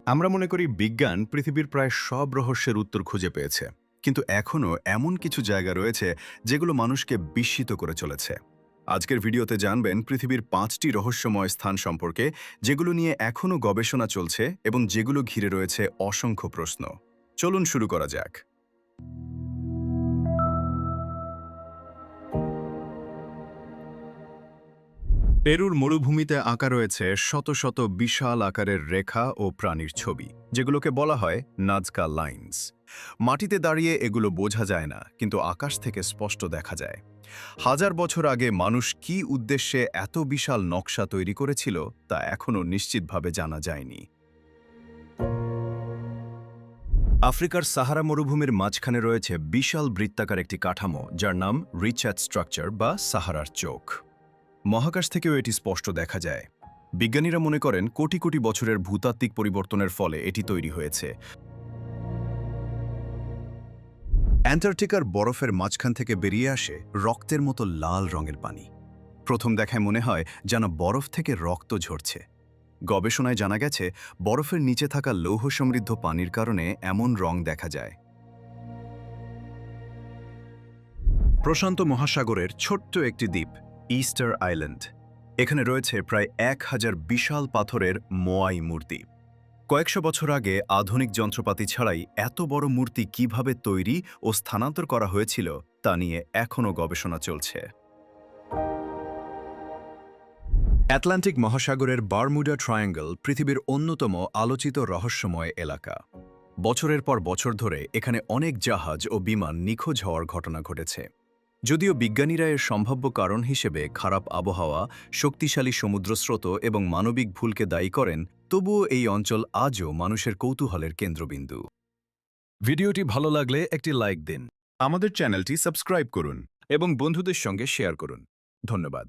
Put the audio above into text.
আমরা মনে করি বিজ্ঞান পৃথিবীর প্রায় সব রহস্যের উত্তর খুঁজে পেয়েছে, কিন্তু এখনও এমন কিছু জায়গা রয়েছে যেগুলো মানুষকে বিস্মিত করে চলেছে। আজকের ভিডিওতে জানবেন পৃথিবীর 5টি রহস্যময় স্থান সম্পর্কে, যেগুলো নিয়ে এখনও গবেষণা চলছে এবং যেগুলো ঘিরে রয়েছে অসংখ্য প্রশ্ন। চলুন শুরু করা যাক। পেরুর মরুভূমিতে আঁকা রয়েছে শত শত বিশাল আকারের রেখা ও প্রাণীর ছবি, যেগুলোকে বলা হয় নাজকা লাইন্স। মাটিতে দাঁড়িয়ে এগুলো বোঝা যায় না, কিন্তু আকাশ থেকে স্পষ্ট দেখা যায়। হাজার বছর আগে মানুষ কী উদ্দেশ্যে এত বিশাল নকশা তৈরি করেছিল তা এখনও নিশ্চিতভাবে জানা যায়নি। আফ্রিকার সাহারা মরুভূমির মাঝখানে রয়েছে বিশাল বৃত্তাকার একটি কাঠামো, যার নাম রিচার্ড স্ট্রাকচার বা সাহারার চোখ। মহাকাশ থেকেও এটি স্পষ্ট দেখা যায়। বিজ্ঞানীরা মনে করেন কোটি কোটি বছরের ভূতাত্ত্বিক পরিবর্তনের ফলে এটি তৈরি হয়েছে। অ্যান্টার্কটিকার বরফের মাঝখান থেকে বেরিয়ে আসে রক্তের মতো লাল রঙের পানি। প্রথম দেখায় মনে হয় যেন বরফ থেকে রক্ত ঝরছে। গবেষণায় জানা গেছে বরফের নিচে থাকা লৌহ সমৃদ্ধ পানির কারণে এমন রং দেখা যায়। প্রশান্ত মহাসাগরের ছোট্ট একটি দ্বীপ, ইস্টার আইল্যান্ড। এখানে রয়েছে প্রায় 1000 বিশাল পাথরের মোয়াই মূর্তি। কয়েকশো বছর আগে আধুনিক যন্ত্রপাতি ছাড়াই এত বড় মূর্তি কিভাবে তৈরি ও স্থানান্তর করা হয়েছিল তা নিয়ে এখনও গবেষণা চলছে। অ্যাটলান্টিক মহাসাগরের বারমুডা ট্রায়াঙ্গল পৃথিবীর অন্যতম আলোচিত রহস্যময় এলাকা। বছরের পর বছর ধরে এখানে অনেক জাহাজ ও বিমান নিখোঁজ হওয়ার ঘটনা ঘটেছে। যদিও বিজ্ঞানীরা এর সম্ভাব্য কারণ হিসেবে খারাপ আবহাওয়া, শক্তিশালী সমুদ্রস্রোত এবং মানবিক ভুলকে দায়ী করেন, তবুও এই অঞ্চল আজও মানুষের কৌতূহলের কেন্দ্রবিন্দু। ভিডিওটি ভালো লাগলে একটি লাইক দিন, আমাদের চ্যানেলটি সাবস্ক্রাইব করুন এবং বন্ধুদের সঙ্গে শেয়ার করুন। ধন্যবাদ।